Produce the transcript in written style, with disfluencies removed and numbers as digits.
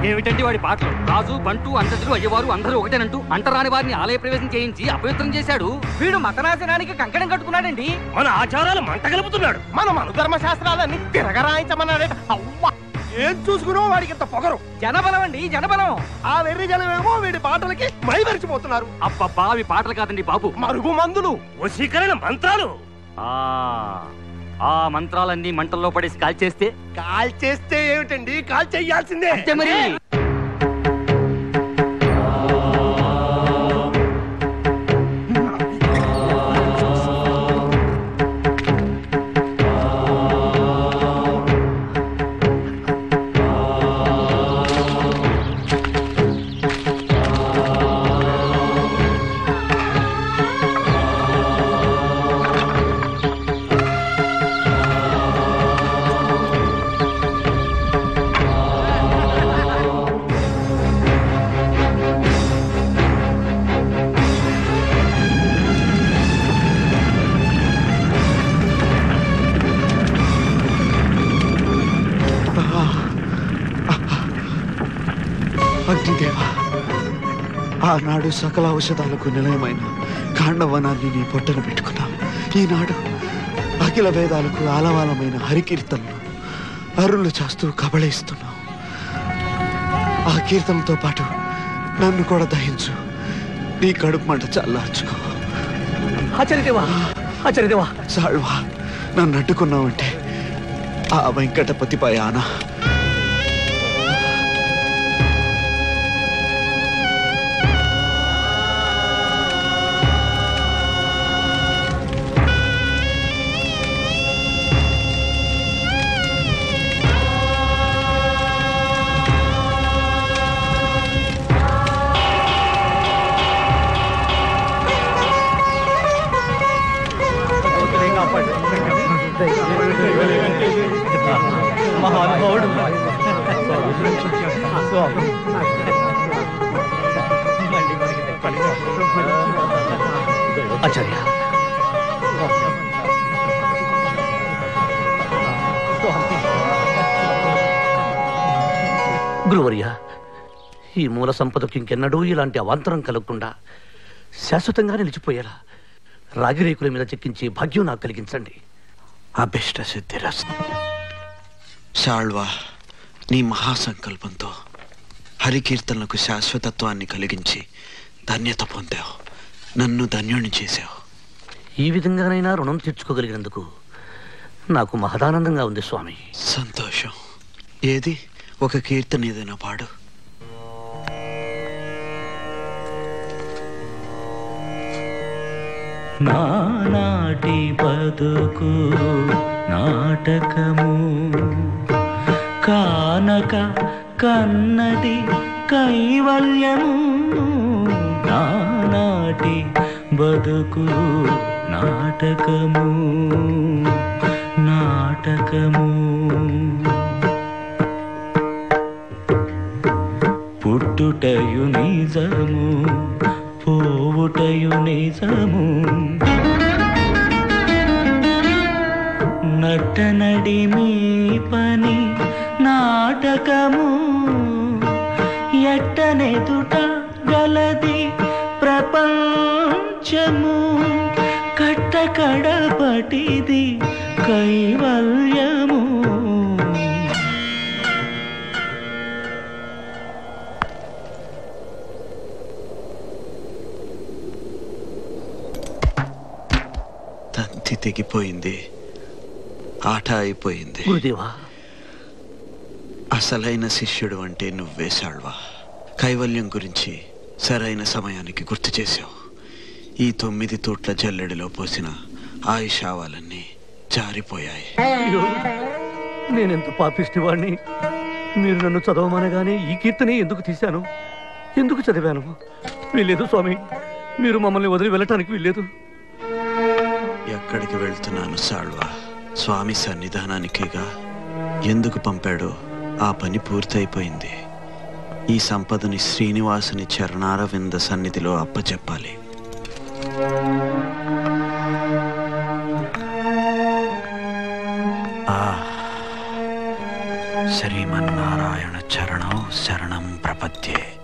ఏమిటండి వాడి పాటలు? రాజు బంటు అంతతులు అయ్యేవారు అందరూ ఒకటేనంటూ అంటరాని వారిని ఆలయ ప్రవేశం చేయించి అపవిత్రం చేశాడు. వీడు మతనాశనానికి కంకణం కట్టుకున్నాడండి. మన ఆచారాలు మంట కలుపుతున్నాడు. మన ధర్మ శాస్త్రాలన్నీ తిరగరాయించమన్నాడట. అవ్వ ఏం చూసుకున్నావు వాడికి ఇంత పొగరు? జనబలం అండి, జనబలం. ఆ వెర్రి జనమేమో వీడి పాటలకి మైమరిచిపోతున్నారు. అబ్బబ్బా అవి పాటలు కాదండి బాబు, మరుగు మందులు, వశీకరణ మంత్రాలు. ఆ మంత్రాలన్నీ మంటల్లో పడేసి కాల్చేస్తే ఏమిటండి? కాల్ చెయ్యాల్సిందే అంతే మరి. అగ్నిదేవా, ఆనాడు సకల ఔషధాలకు నిలయమైన కాండవనాన్ని నీ పొట్టన పెట్టుకున్నావు. ఈనాడు అఖిల వేదాలకు ఆలవాలమైన హరికీర్తనలు అరులు చేస్తూ కబళిస్తున్నావు. ఆ కీర్తనతో పాటు నన్ను కూడా దహించు. నీ కడుపు మంట చల్లార్చుకో. ఆచార్యదేవా, సాల్వా, నన్ను అడ్డుకున్నావంటే ఆ వెంకటపతిపై ఆనా. మహానుభావుడు ఆచార్య, గురువర్య, ఈ మూల సంపదకు ఇంకెన్నడూ ఇలాంటి అవాంతరం కలగకుండా శాశ్వతంగా నిలిచిపోయేలా రాగిరేకుల మీద చెక్కించి భాగ్యం నాకు కలిగించండి. అభిష్ట సిద్ధిరస్. సాల్వా, నీ మహాసంకల్పంతో హరికీర్తనలకు శాశ్వతత్వాన్ని కలిగించి ధన్యత పొందావు. నన్ను ధన్యుని చేశావు. ఈ విధంగానైనా రుణం తీర్చుకోగలిగినందుకు నాకు మహదానందంగా ఉంది స్వామి. సంతోషం. ఏది ఒక కీర్తన ఏదైనా పాడు. నానాటి బతుకు నాటకము కానక కన్నది కైవల్యము. నానాటి బతుకు నాటకము నాటకము. పుట్టుటయు నిజము, పోవుటయు నిజము. నటనడి మీ పని నాటకము. ఎట్టనెదుట గలది ప్రపంచము. కట్టకడపటిది కైవల్యము. తంతి తెగిపోయింది, ఆట అయిపోయింది. గురుదేవా, అసలైన శిష్యుడు అంటే నువ్వే సాల్వా. కైవల్యం గురించి సరైన సమయానికి గుర్తు చేశావు. ఈ 9 తూట్ల జల్లెడిలో పోసిన ఆయుషావాలన్నీ జారిపోయాయి. నేనెంత పాపిష్టివాణ్ణి! మీరు నన్ను చదవమనగానే ఈ కీర్తనే ఎందుకు తీశాను, ఎందుకు చదివాను? వీల్లేదు స్వామి, మీరు మమ్మల్ని వదిలి వెళ్ళటానికి వీల్లేదు. ఎక్కడికి వెళ్తున్నాను సాల్వా? స్వామి సన్నిధానానికిగా. ఎందుకు పంపాడో ఆ పని పూర్తయిపోయింది. ఈ సంపదని శ్రీనివాసుని చరణారవింద సన్నిధిలో అప్పచెప్పాలి. శ్రీమన్నారాయణ చరణౌ శరణం ప్రపద్యే.